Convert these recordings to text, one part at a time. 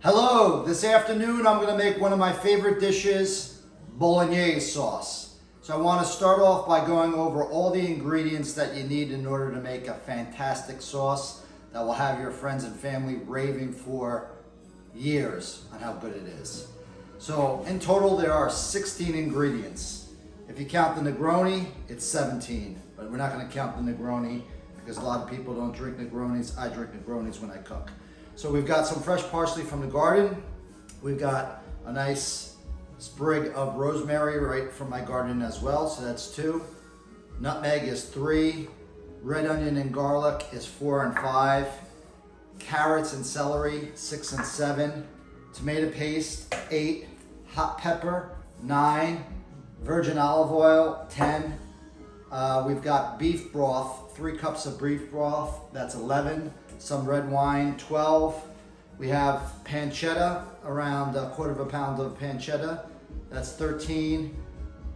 Hello, this afternoon I'm going to make one of my favorite dishes, Bolognese sauce. So I want to start off by going over all the ingredients that you need in order to make a fantastic sauce that will have your friends and family raving for years on how good it is. So in total there are 16 ingredients. If you count the Negroni, it's 17, but we're not going to count the Negroni because a lot of people don't drink Negronis. I drink Negronis when I cook. So we've got some fresh parsley from the garden. We've got a nice sprig of rosemary right from my garden as well, so that's 2. Nutmeg is 3. Red onion and garlic is 4 and 5. Carrots and celery, 6 and 7. Tomato paste, 8. Hot pepper, 9. Virgin olive oil, 10. We've got beef broth, 3 cups of beef broth, that's 11. Some red wine, 12. We have pancetta, around a quarter of a pound of pancetta, that's 13.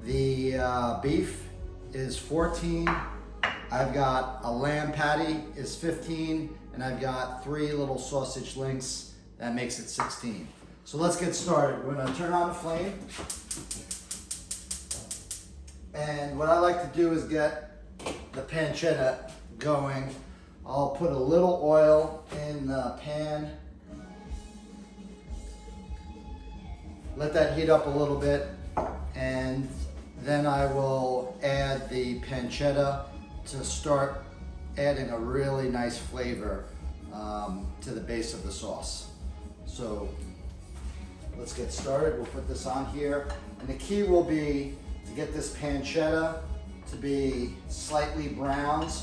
The beef is 14. I've got a lamb patty is 15, and I've got 3 little sausage links, that makes it 16. So let's get started. We're gonna turn on the flame. And what I like to do is get the pancetta going. I'll put a little oil in the pan. Let that heat up a little bit, and then I will add the pancetta to start adding a really nice flavor to the base of the sauce. So let's get started. We'll put this on here, and the key will be to get this pancetta to be slightly browned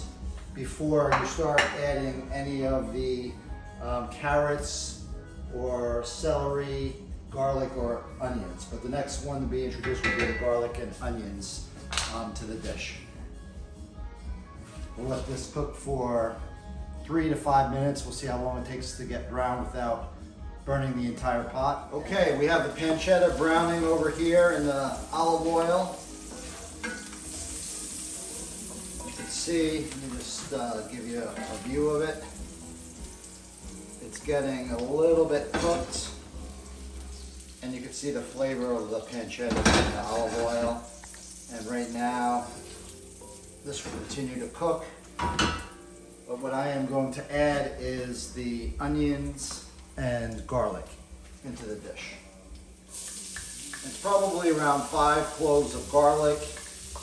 before you start adding any of the carrots or celery, garlic, or onions. But the next one to be introduced will be the garlic and onions to the dish. We'll let this cook for 3 to 5 minutes. We'll see how long it takes to get brown without burning the entire pot. Okay, we have the pancetta browning over here in the olive oil. See, let me just give you a view of it. It's getting a little bit cooked, and you can see the flavor of the pancetta in the olive oil. And right now, this will continue to cook. But what I am going to add is the onions and garlic into the dish. It's probably around 5 cloves of garlic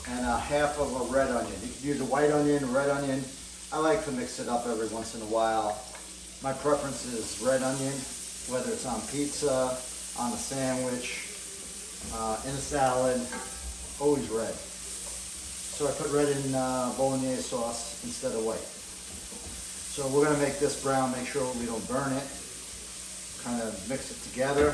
and a half of a red onion. You can use a white onion, a red onion. I like to mix it up every once in a while. My preference is red onion, whether it's on pizza, on a sandwich, in a salad, always red. So I put red in Bolognese sauce instead of white. So we're gonna make this brown, make sure we don't burn it. Kind of mix it together.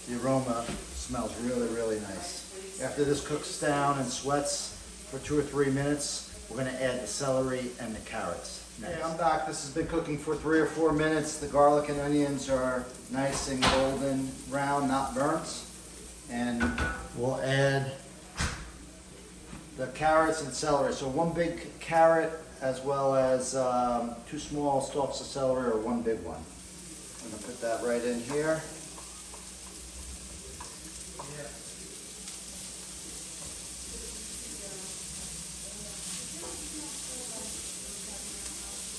The aroma smells really, really nice. After this cooks down and sweats for 2 or 3 minutes, we're gonna add the celery and the carrots next. Okay, I'm back. This has been cooking for 3 or 4 minutes. The garlic and onions are nice and golden brown, not burnt. And we'll add the carrots and celery. So 1 big carrot as well as 2 small stalks of celery, or 1 big one. I'm gonna put that right in here.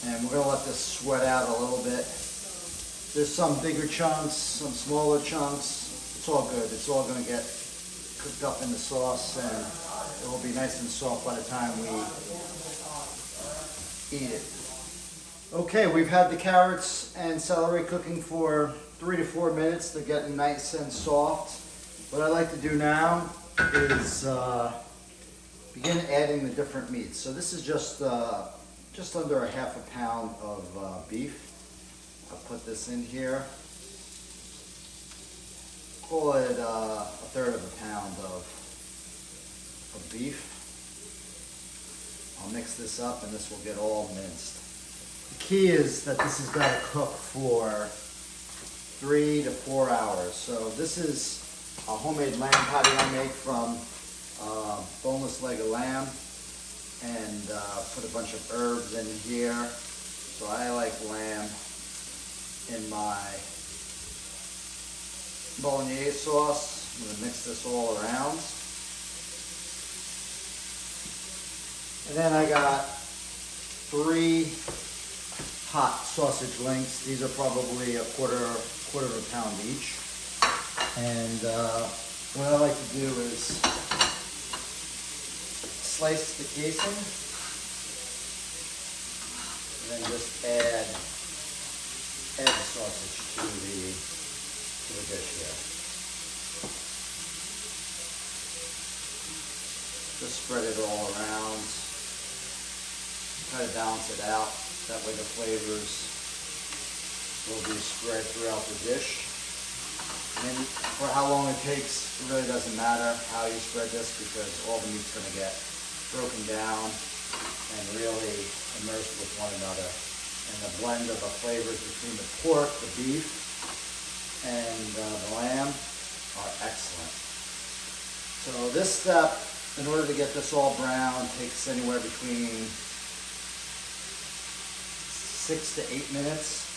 And we're gonna let this sweat out a little bit. There's some bigger chunks, some smaller chunks. It's all good. It's all gonna get cooked up in the sauce, and it will be nice and soft by the time we eat it. Okay, we've had the carrots and celery cooking for 3 to 4 minutes. They're getting nice and soft. What I like to do now is begin adding the different meats. So this is just under a half a pound of beef. I'll put this in here. Call it a third of a pound of beef. I'll mix this up and this will get all minced. The key is that this has got to cook for 3 to 4 hours. So this is a homemade lamb patty I make from boneless leg of lamb, and put a bunch of herbs in here. So I like lamb. in my bolognese sauce. I'm going to mix this all around. And then I got 3 hot sausage links. These are probably a quarter of a pound each. And what I like to do is slice the casing and then just add the sausage to the dish here. Just spread it all around. Try to balance it out. That way the flavors will be spread throughout the dish. And for how long it takes, it really doesn't matter how you spread this, because all the meat's going to get broken down and really immersed with one another. And the blend of the flavors between the pork, the beef, and the lamb are excellent. So this step, in order to get this all brown, takes anywhere between 6 to 8 minutes.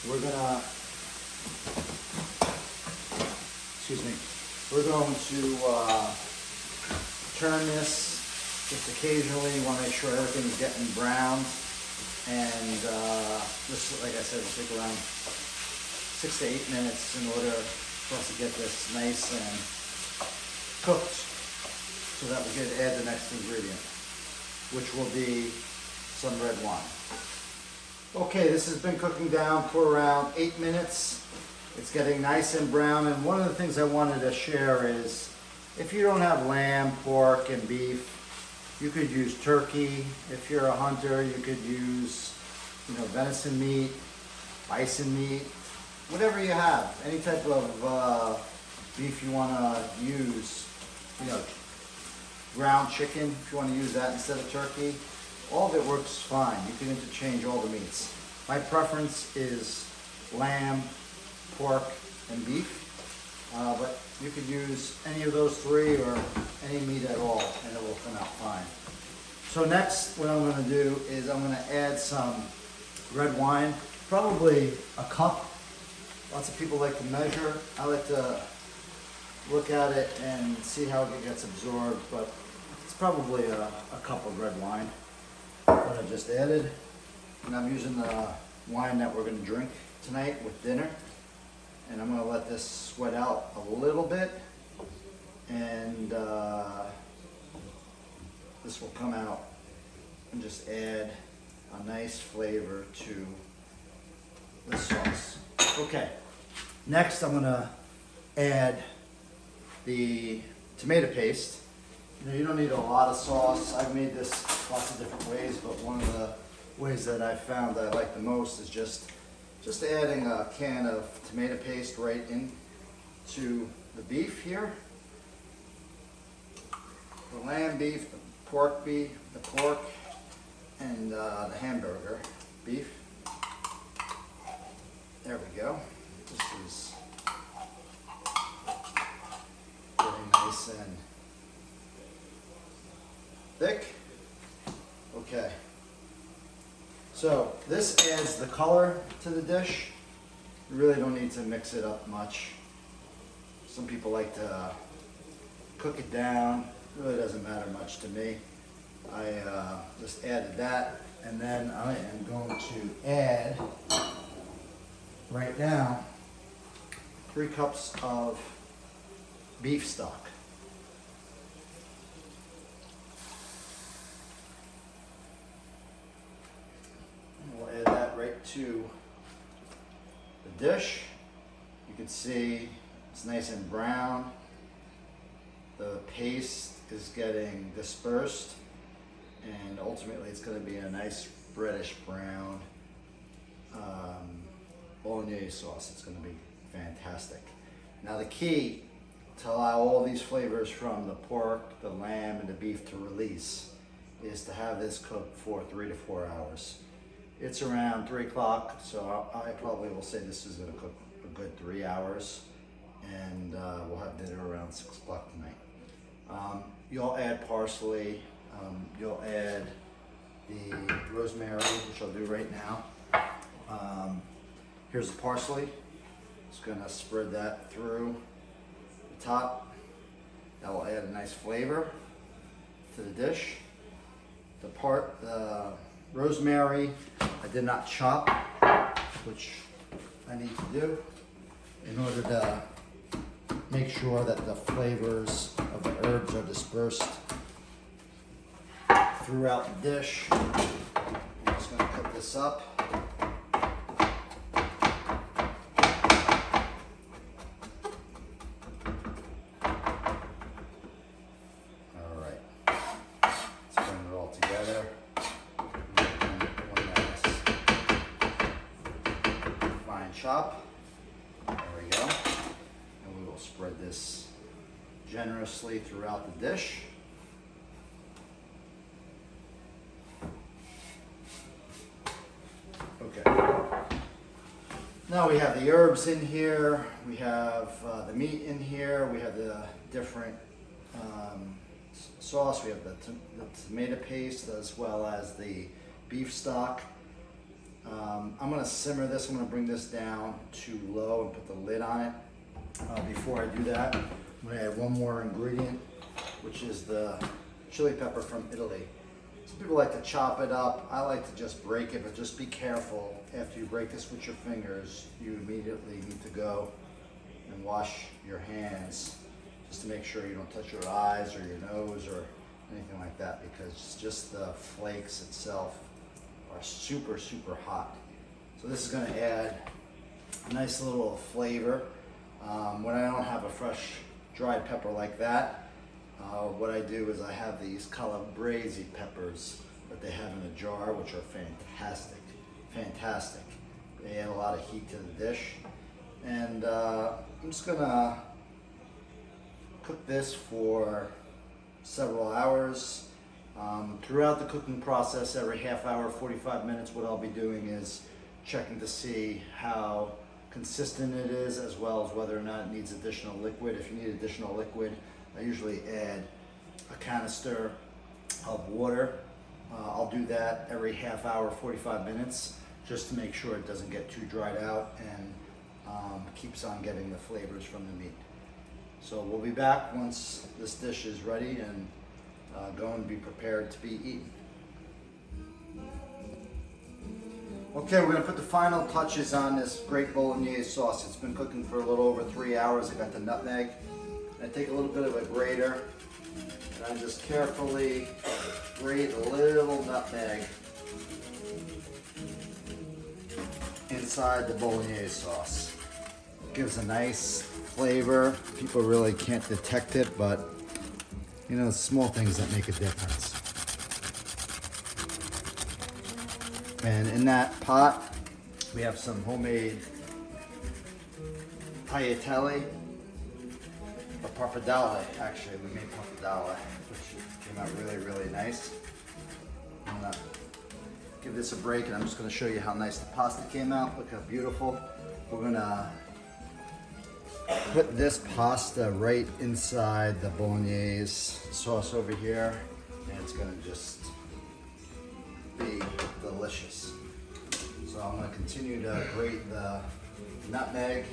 We're going to turn this just occasionally. You want to make sure everything's getting browned. And this, like I said, will take around 6 to 8 minutes in order for us to get this nice and cooked, so that we can add the next ingredient, which will be some red wine. Okay, this has been cooking down for around 8 minutes. It's getting nice and brown, and one of the things I wanted to share is, if you don't have lamb, pork, and beef, you could use turkey. If you're a hunter, you could use, venison meat, bison meat, whatever you have. Any type of beef you want to use, ground chicken, if you want to use that instead of turkey. All of it works fine. You can interchange all the meats. My preference is lamb, pork, and beef, but you could use any of those 3 or any meat at all, and it will come out fine. So next, what I'm going to do is I'm going to add some red wine, probably a cup. Lots of people like to measure. I like to look at it and see how it gets absorbed, but it's probably a cup of red wine that I just added. And I'm using the wine that we're going to drink tonight with dinner. And I'm going to let this sweat out a little bit, and this will come out and just add a nice flavor to the sauce. Okay, next I'm going to add the tomato paste. You don't need a lot of sauce. I've made this lots of different ways, but one of the ways that I found that I like the most is just adding a can of tomato paste right into the beef here. The lamb beef, the pork, and the hamburger beef. There we go. This is getting nice and thick. Okay. So this adds the color to the dish. You really don't need to mix it up much. Some people like to cook it down. It really doesn't matter much to me. I just added that, and then I am going to add right now 3 cups of beef stock. We'll add that right to the dish. You can see it's nice and brown. The paste is getting dispersed, and ultimately it's going to be a nice reddish brown bolognese sauce. It's going to be fantastic. Now the key to allow all these flavors from the pork, the lamb, and the beef to release is to have this cooked for 3 to 4 hours. It's around 3 o'clock, so I probably will say this is going to cook a good 3 hours, and we'll have dinner around 6 o'clock tonight. You'll add parsley, you'll add the rosemary, which I'll do right now, Here's the parsley. Just gonna spread that through the top. That will add a nice flavor to the dish. The rosemary, I did not chop, which I need to do in order to make sure that the flavors of the herbs are dispersed throughout the dish. I'm just going to cut this up. All right, let's bring it all together. One nice fine chop. There we go. And we will spread this generously throughout the dish. Okay. Now we have the herbs in here, we have the meat in here, we have the different sauce, we have the tomato paste as well as the beef stock. I'm going to simmer this, I'm going to bring this down to low and put the lid on it. Before I do that, I'm going to add one more ingredient, which is the chili pepper from Italy. Some people like to chop it up. I like to just break it, but just be careful. After you break this with your fingers, you immediately need to go and wash your hands just to make sure you don't touch your eyes or your nose or anything like that, because just the flakes itself are super, super hot. So this is going to add a nice little flavor. When I don't have a fresh dried pepper like that, what I do is I have these calabrese peppers that they have in a jar, which are fantastic, fantastic. They add a lot of heat to the dish. And I'm just gonna cook this for several hours. Throughout the cooking process, every half hour, 45 minutes, what I'll be doing is checking to see how consistent it is, as well as whether or not it needs additional liquid. If you need additional liquid, I usually add a canister of water. I'll do that every half hour, 45 minutes, just to make sure it doesn't get too dried out and keeps on getting the flavors from the meat. So we'll be back once this dish is ready and going to be prepared to be eaten. Okay, we're going to put the final touches on this great bolognese sauce. It's been cooking for a little over 3 hours. I got the nutmeg. I take a little bit of a grater and I just carefully grate a little nutmeg inside the bolognese sauce. It gives a nice flavor. People really can't detect it, but you know, small things that make a difference. And in that pot, we have some homemade tagliatelle, or pappardelle, actually. We made pappardelle, which came out really, really nice. I'm gonna give this a break, and I'm just gonna show you how nice the pasta came out. Look how beautiful. We're gonna put this pasta right inside the bolognese sauce over here, and it's gonna just be delicious. So I'm going to continue to grate the nutmeg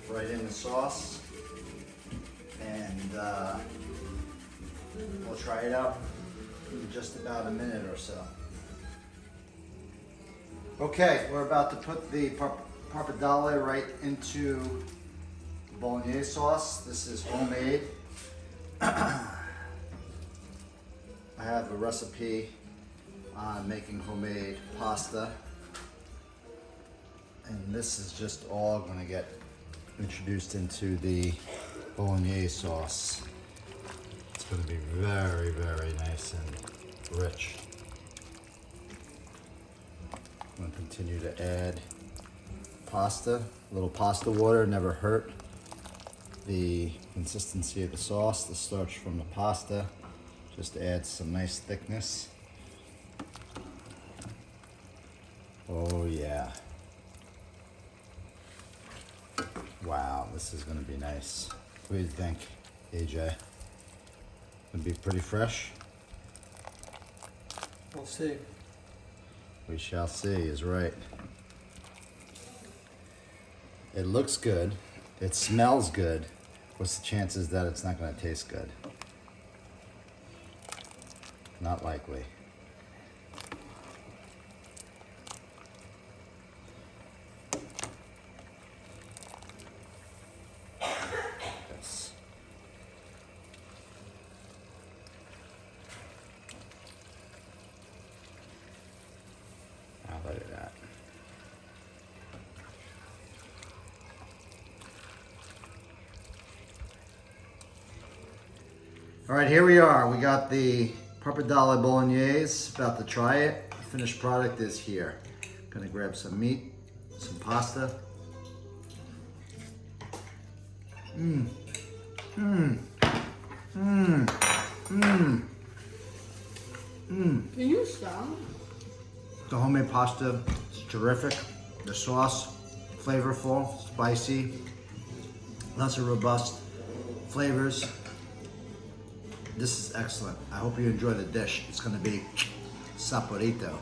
right in the sauce, and we'll try it out in just about a minute or so. Okay, we're about to put the pappardelle right into the bolognese sauce. This is homemade. I have a recipe on making homemade pasta, and this is just all going to get introduced into the bolognese sauce. It's going to be very, very nice and rich. I'm going to continue to add pasta. A little pasta water never hurt the consistency of the sauce. The starch from the pasta just adds some nice thickness. Oh yeah. Wow, this is gonna be nice. What do you think, AJ? Gonna be pretty fresh? We'll see. We shall see, is right. It looks good. It smells good. What's the chances that it's not going to taste good? Not likely. Yes. I'll look at that. All right, here we are. We got the Pappardelle Bolognese. About to try it. The finished product is here. Gonna grab some meat, some pasta. Mmm. Mmm. Mmm. Mmm. Mmm. Can you stop? The homemade pasta is terrific. The sauce, flavorful, spicy, lots of robust flavors. This is excellent. I hope you enjoy the dish. It's going to be saporito.